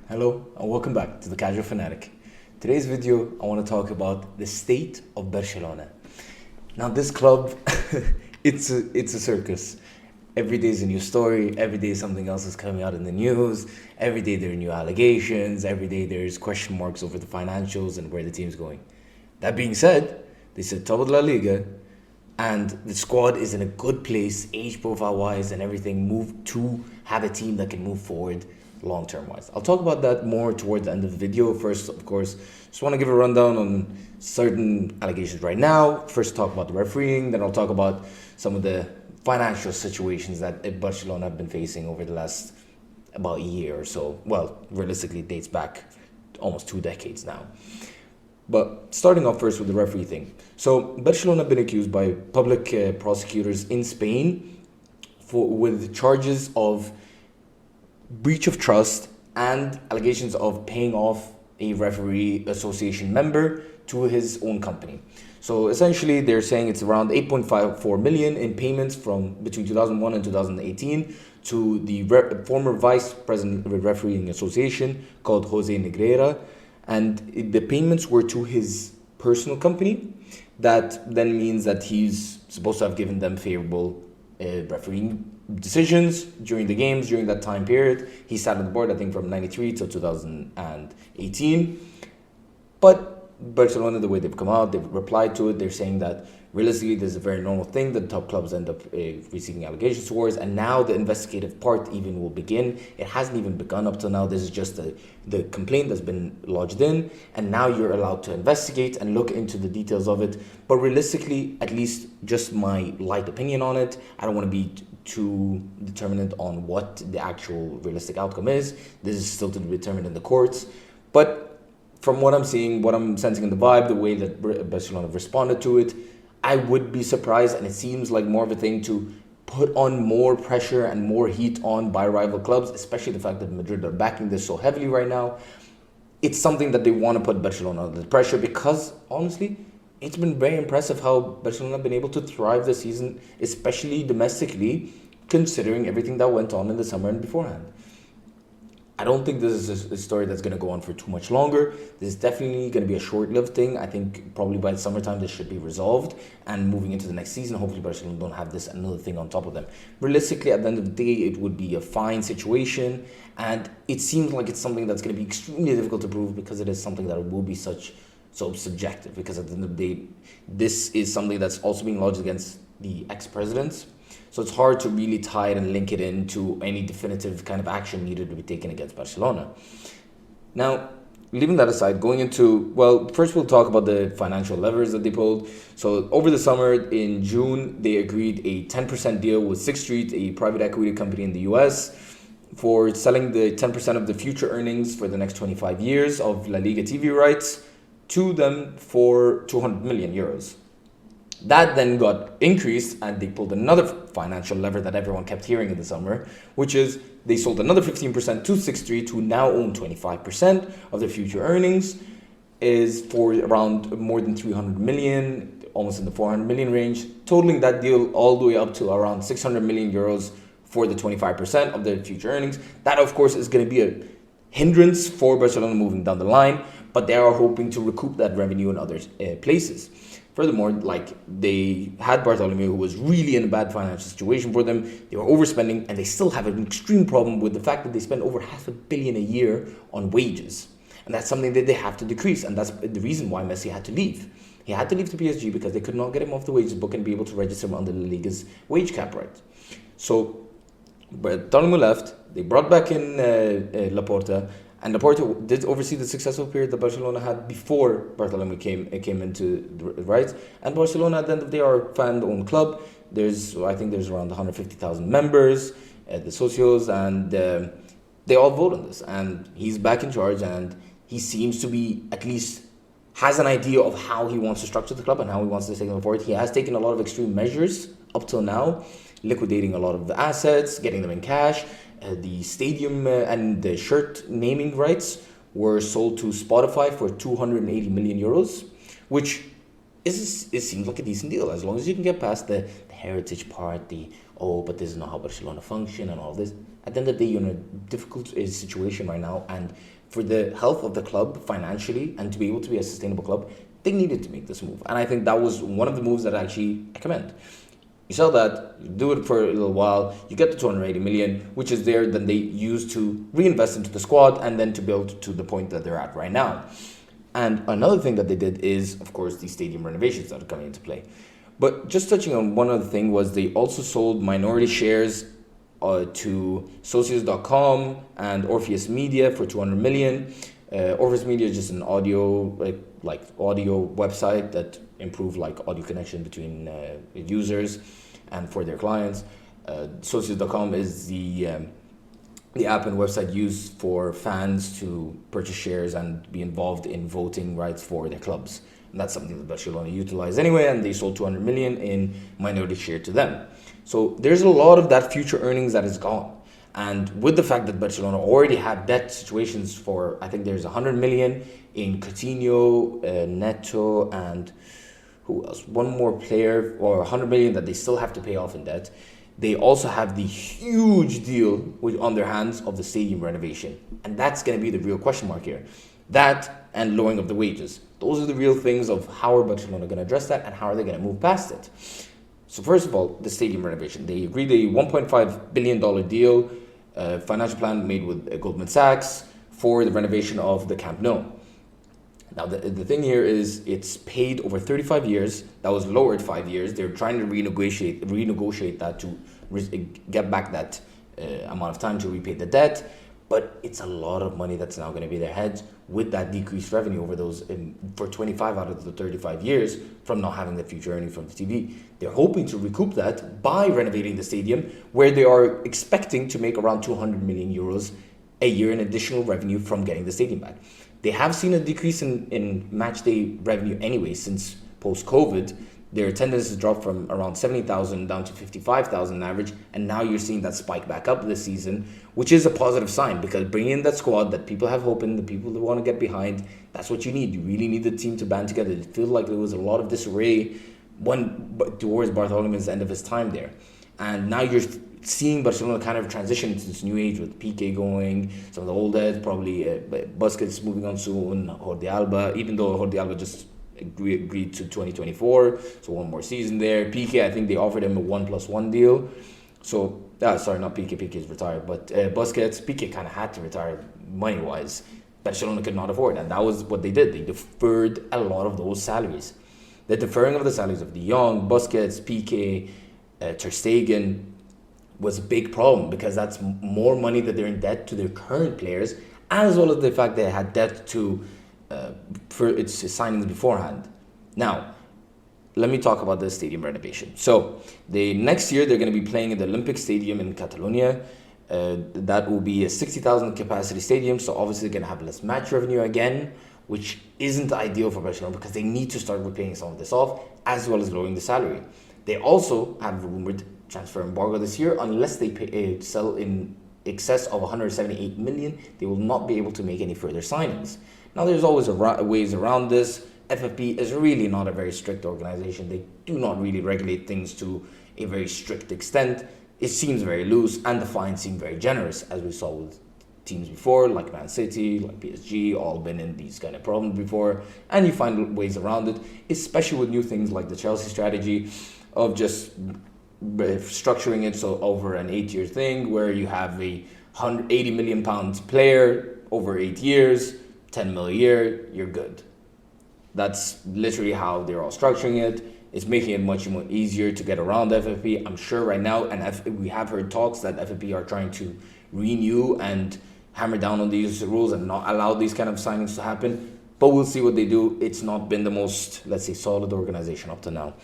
Hello and welcome back to the Casual Fanatic. Today's video, I want to talk about the state of Barcelona. Now, this club, it's a circus. Every day is a new story. Every day something else is coming out in the news. Every day there are new allegations. Every day there's question marks over the financials and where the team's going. That being said, they sit top of La Liga, and the squad is in a good place, age profile wise, and everything. Move to have a team that can move forward long term wise. I'll talk about that more towards the end of the video. First, of course, just want to give a rundown on certain allegations right now. First, talk about the refereeing, then I'll talk about some of the financial situations that Barcelona have been facing over the last about a year or so. Well, realistically, it dates back almost 2 decades now. But starting off first with the referee thing. So Barcelona have been accused by public prosecutors in Spain with charges of breach of trust and allegations of paying off a referee association member to his own company. So essentially, they're saying it's around 8.54 million in payments from between 2001 and 2018 to the former vice president of a refereeing association called Jose Negreira, and the payments were to his personal company. That then means that he's supposed to have given them favorable refereeing decisions during the games during that time period. He sat on the board, I think, from 93 till 2018. But Barcelona, the way they've come out, they've replied to it. They're saying that realistically, this is a very normal thing that top clubs end up receiving allegations towards, and now the investigative part even will begin. It hasn't even begun up till now. This is just the complaint that's been lodged in, and now you're allowed to investigate and look into the details of it. But realistically, at least just my light opinion on it, I don't want to be too determinant on what the actual realistic outcome is. This is still to be determined in the courts. But from what I'm seeing, what I'm sensing in the vibe, the way that Barcelona have responded to it, I would be surprised, and it seems like more of a thing to put on more pressure and more heat on by rival clubs, especially the fact that Madrid are backing this so heavily right now. It's something that they want to put Barcelona under pressure because, honestly, it's been very impressive how Barcelona have been able to thrive this season, especially domestically, considering everything that went on in the summer and beforehand. I don't think this is a story that's going to go on for too much longer. This is definitely going to be a short-lived thing. I think probably by the summertime this should be resolved, and moving into the next season, hopefully Barcelona don't have this another thing on top of them. Realistically, at the end of the day, it would be a fine situation, and it seems like it's something that's going to be extremely difficult to prove because it is something that will be so subjective. Because at the end of the day, this is something that's also being lodged against the ex-presidents. So it's hard to really tie it and link it into any definitive kind of action needed to be taken against Barcelona. Now, leaving that aside, going into, well, first we'll talk about the financial levers that they pulled. So over the summer, in June, they agreed a 10% deal with Sixth Street, a private equity company in the US, for selling the 10% of the future earnings for the next 25 years of La Liga TV rights to them for 200 million euros. That then got increased, and they pulled another financial lever that everyone kept hearing in the summer, which is they sold another 15% to Sixth Street, who now own 25% of their future earnings, is for around more than 300 million, almost in the 400 million range, totaling that deal all the way up to around 600 million euros for the 25% of their future earnings. That, of course, is going to be a hindrance for Barcelona moving down the line, but they are hoping to recoup that revenue in other places. Furthermore, like, they had Bartholomew, who was really in a bad financial situation for them. They were overspending, and they still have an extreme problem with the fact that they spend over $500 million a year on wages. And that's something that they have to decrease, and that's the reason why Messi had to leave. He had to leave to PSG because they could not get him off the wages book and be able to register him under La Liga's wage cap right. So Bartholomew left, they brought back in Laporta, and Laporta did oversee the successful period that Barcelona had before Bartholomew came into the right. And Barcelona, at the end of the day, are a fan-owned club. I think there's around 150,000 members, the socios, and they all vote on this. And he's back in charge, and he seems to be, at least, has an idea of how he wants to structure the club and how he wants to take them forward. He has taken a lot of extreme measures up till now, liquidating a lot of the assets, getting them in cash. The stadium and the shirt naming rights were sold to Spotify for 280 million euros, which it seems like a decent deal as long as you can get past the heritage part, but this is not how Barcelona function and all this. at the end of the day, you're in a difficult situation right now, and for the health of the club financially and to be able to be a sustainable club, they needed to make this move. And I think that was one of the moves that actually I commend. You sell that, you do it for a little while, you get the 280 million, which is there, then they use to reinvest into the squad and then to build to the point that they're at right now. And another thing that they did is, of course, the stadium renovations that are coming into play. But just touching on one other thing was they also sold minority shares to Socios.com and Orpheus Media for 200 million. Orpheus Media is just an audio like audio website that improve like audio connection between users and for their clients. Socios.com is the app and website used for fans to purchase shares and be involved in voting rights for their clubs. And that's something that Barcelona utilized anyway, and they sold 200 million in minority share to them. So there's a lot of that future earnings that is gone. And with the fact that Barcelona already had debt situations for, I think there's 100 million in Coutinho, Neto, and who else? One more player, or 100 million that they still have to pay off in debt. They also have the huge deal on their hands of the stadium renovation. And that's going to be the real question mark here. That and lowering of the wages. Those are the real things of how are Barcelona going to address that and how are they going to move past it. So first of all, the stadium renovation. They agreed a $1.5 billion deal, financial plan made with Goldman Sachs for the renovation of the Camp Nou. Now, the thing here is it's paid over 35 years. That was lowered 5 years. They're trying to renegotiate that to get back that amount of time to repay the debt. But it's a lot of money that's now going to be their heads with that decreased revenue over those for 25 out of the 35 years from not having the future earning from the TV. They're hoping to recoup that by renovating the stadium, where they are expecting to make around 200 million euros a year in additional revenue from getting the stadium back. They have seen a decrease in match day revenue anyway since post-COVID. Their attendance has dropped from around 70,000 down to 55,000 average, and now you're seeing that spike back up this season, which is a positive sign because bringing in that squad that people have hope in, the people that want to get behind, that's what you need. You really need the team to band together. It feels like there was a lot of disarray towards Bartolome's end of his time there. And now you're seeing Barcelona kind of transition to this new age with Piqué going, some of the old heads, probably Busquets moving on soon, Jordi Alba, even though Jordi Alba just agreed to 2024, so one more season there. Piqué, I think they offered him a 1+1 deal. So, sorry, not Piqué, Piqué's retired, but Busquets, Piqué kind of had to retire money-wise. Barcelona could not afford, and that was what they did. They deferred a lot of those salaries. The deferring of the salaries of De Jong, Busquets, Piqué, Ter Stegen was a big problem because that's more money that they're in debt to their current players, as well as the fact they had debt to for its signings beforehand. Now, let me talk about the stadium renovation. So, next year they're going to be playing in the Olympic Stadium in Catalonia. That will be a 60,000 capacity stadium, so obviously they're going to have less match revenue again, which isn't ideal for Barcelona because they need to start repaying some of this off, as well as lowering the salary. They also have a rumored transfer embargo this year. Unless they sell in excess of 178 million, they will not be able to make any further signings. Now, there's always ways around this. FFP is really not a very strict organization. They do not really regulate things to a very strict extent. It seems very loose, and the fines seem very generous, as we saw with teams before, like Man City, like PSG, all been in these kind of problems before. And you find ways around it, especially with new things like the Chelsea strategy of just structuring it so over an 8-year thing where you have a 180 million pounds player over 8 years, 10 mil a year, you're good. That's literally how they're all structuring it. It's making it much more easier to get around FFP. I'm sure right now, and we have heard talks that FFP are trying to renew and hammer down on these rules and not allow these kind of signings to happen. But we'll see what they do. It's not been the most, let's say, solid organization up to now.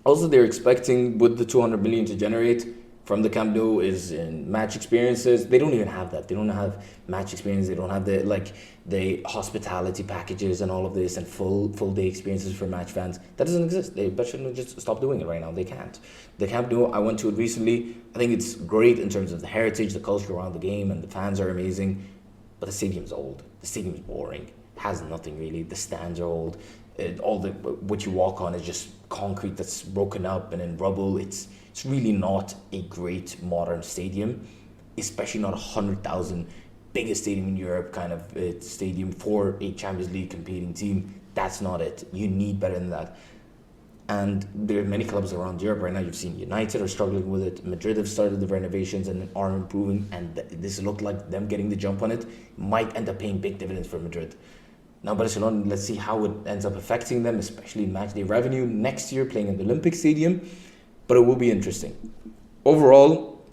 Also, they're expecting with the 200 million to generate from the Camp Nou is in match experiences. They don't even have that. They don't have match experience. They don't have the hospitality packages and all of this and full day experiences for match fans. That doesn't exist. They should just stop doing it right now. They can't. The Camp Nou, I went to it recently. I think it's great in terms of the heritage, the culture around the game, and the fans are amazing. But the stadium's old. The stadium's boring. It has nothing really. The stands are old. What you walk on is just concrete that's broken up and in rubble. It's really not a great modern stadium. especially not 100,000 biggest stadium in Europe kind of stadium for a Champions League competing team. That's not it. You need better than that. And there are many clubs around Europe right now. You've seen United are struggling with it. Madrid have started the renovations and are improving. And this looked like them getting the jump on it might end up paying big dividends for Madrid. Now Barcelona, let's see how it ends up affecting them, especially matchday revenue next year playing in the Olympic Stadium. But it will be interesting. Overall,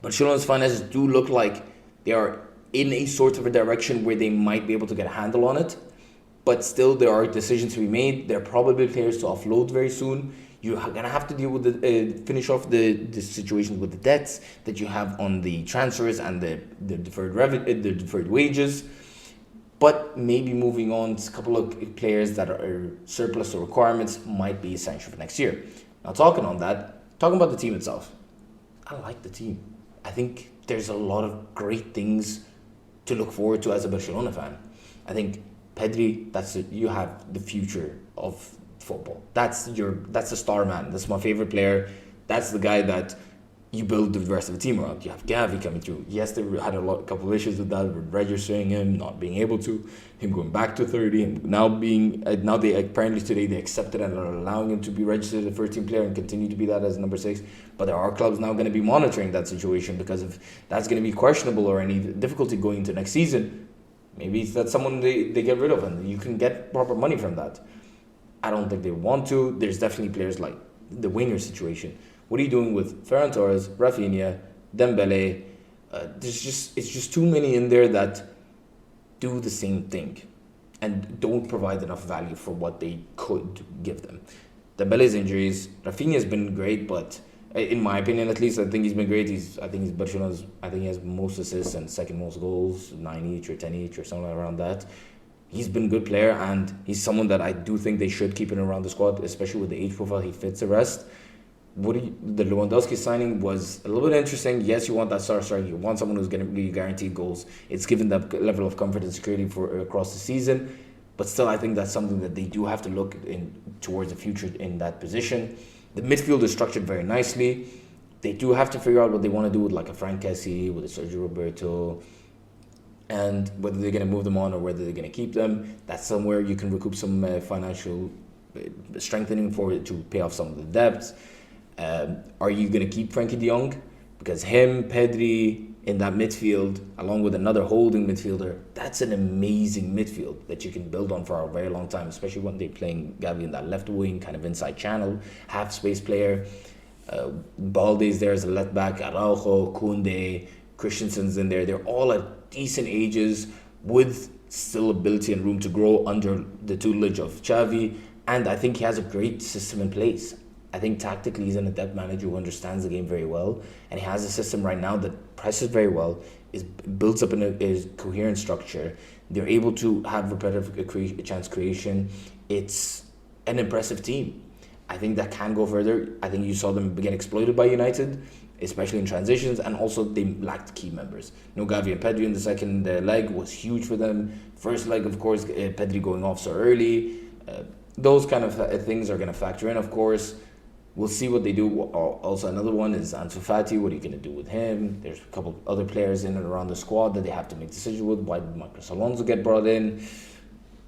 Barcelona's finances do look like they are in a sort of a direction where they might be able to get a handle on it. But still, there are decisions to be made. There are probably players to offload very soon. You're going to have to deal with finish off the situations with the debts that you have on the transfers and the deferred the deferred wages. But maybe moving on, a couple of players that are surplus to requirements might be essential for next year. Now, talking about the team itself, I like the team. I think there's a lot of great things to look forward to as a Barcelona fan. I think Pedri, you have the future of football. That's the star man. That's my favorite player. That's the guy that you build the rest of the team around. You have Gavi coming through. Yes, they had a couple of issues with that, with registering him, not being able to, him going back to 30, and now they apparently today they accepted and are allowing him to be registered as a 13 player and continue to be that as number 6. But there are clubs now going to be monitoring that situation because if that's going to be questionable or any difficulty going into next season, maybe that's someone they get rid of and you can get proper money from that. I don't think they want to. There's definitely players like the winger situation. What are you doing with Ferran Torres, Rafinha, Dembele? It's just too many in there that do the same thing and don't provide enough value for what they could give them. Dembele's injuries, Rafinha has been great, but in my opinion, at least, I think he's been great. I think he has most assists and second most goals, 9 each or 10 each or something around that. He's been a good player and he's someone that I do think they should keep in around the squad, especially with the age profile. He fits the rest. The Lewandowski signing was a little bit interesting. Yes, you want that star striker. You want someone who's going to be guaranteed goals. It's given that level of comfort and security for across the season. But still, I think that's something that they do have to look in towards the future in that position. The midfield is structured very nicely. They do have to figure out what they want to do with like a Frank Kessie, with a Sergio Roberto, and whether they're going to move them on or whether they're going to keep them. That's somewhere you can recoup some financial strengthening to pay off some of the debts. Are you going to keep Frankie de Jong? Because him, Pedri, in that midfield, along with another holding midfielder, that's an amazing midfield that you can build on for a very long time, especially when they're playing Gavi in that left wing, kind of inside channel, half space player. Balde's there as a left back, Araujo, Koundé, Christensen's in there. They're all at decent ages with still ability and room to grow under the tutelage of Xavi. And I think he has a great system in place. I think tactically he's an adept manager who understands the game very well, and he has a system right now that presses very well, builds up in a coherent structure. They're able to have repetitive chance creation. It's an impressive team. I think that can go further. I think you saw them get exploited by United, especially in transitions, and also they lacked key members. Gavi and Pedri in the second leg was huge for them. First leg, of course, Pedri going off so early. Those kind of things are going to factor in, of course. We'll see what they do. Also, another one is Ansu Fati. What are you going to do with him? There's a couple of other players in and around the squad that they have to make decisions with. Why did Marcos Alonso get brought in?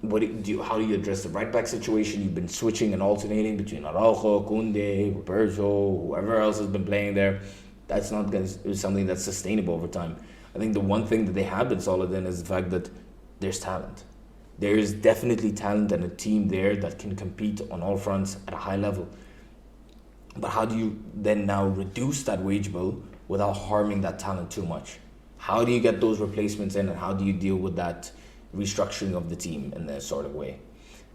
How do you address the right back situation? You've been switching and alternating between Araujo, Koundé, Roberto, whoever else has been playing there. That's not going to be something that's sustainable over time. I think the one thing that they have been solid in is the fact that there's talent. There is definitely talent and a team there that can compete on all fronts at a high level. But how do you then now reduce that wage bill without harming that talent too much? How do you get those replacements in, and how do you deal with that restructuring of the team in that sort of way?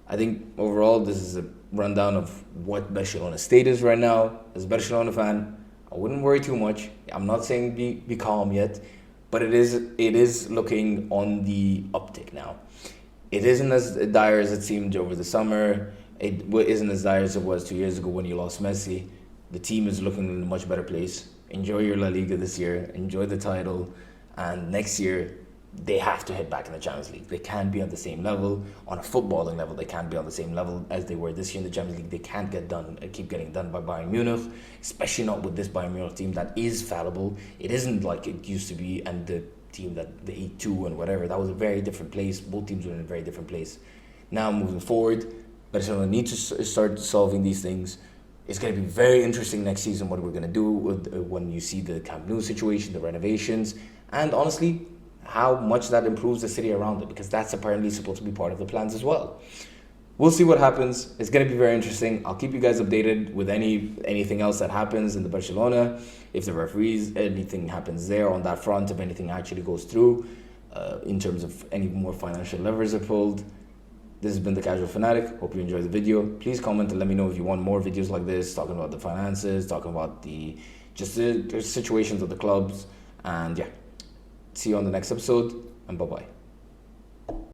I think overall this is a rundown of what Barcelona's state is right now. As a Barcelona fan, I wouldn't worry too much. I'm not saying be calm yet, but it is looking on the uptick now. It isn't as dire as it seemed over the summer. It isn't as dire as it was 2 years ago when you lost Messi. The team is looking in a much better place. Enjoy your La Liga this year. Enjoy the title. And next year, they have to hit back in the Champions League. They can't be on the same level, on a footballing level. They can't be on the same level as they were this year in the Champions League. They can't keep getting done by Bayern Munich, especially not with this Bayern Munich team that is fallible. It isn't like it used to be, and the team that the 8-2 and whatever, that was a very different place. Both teams were in a very different place. Now moving forward, Barcelona need to start solving these things. It's going to be very interesting next season what we're going to do with, when you see the Camp Nou situation, the renovations, and honestly, how much that improves the city around it, because that's apparently supposed to be part of the plans as well. We'll see what happens. It's going to be very interesting. I'll keep you guys updated with anything else that happens in the Barcelona, if the referees, anything happens there on that front, if anything actually goes through, in terms of any more financial levers are pulled. This has been The Casual Fanatic. Hope you enjoyed the video. Please comment and let me know if you want more videos like this, talking about the finances, talking about the situations of the clubs. And yeah, see you on the next episode, and bye-bye.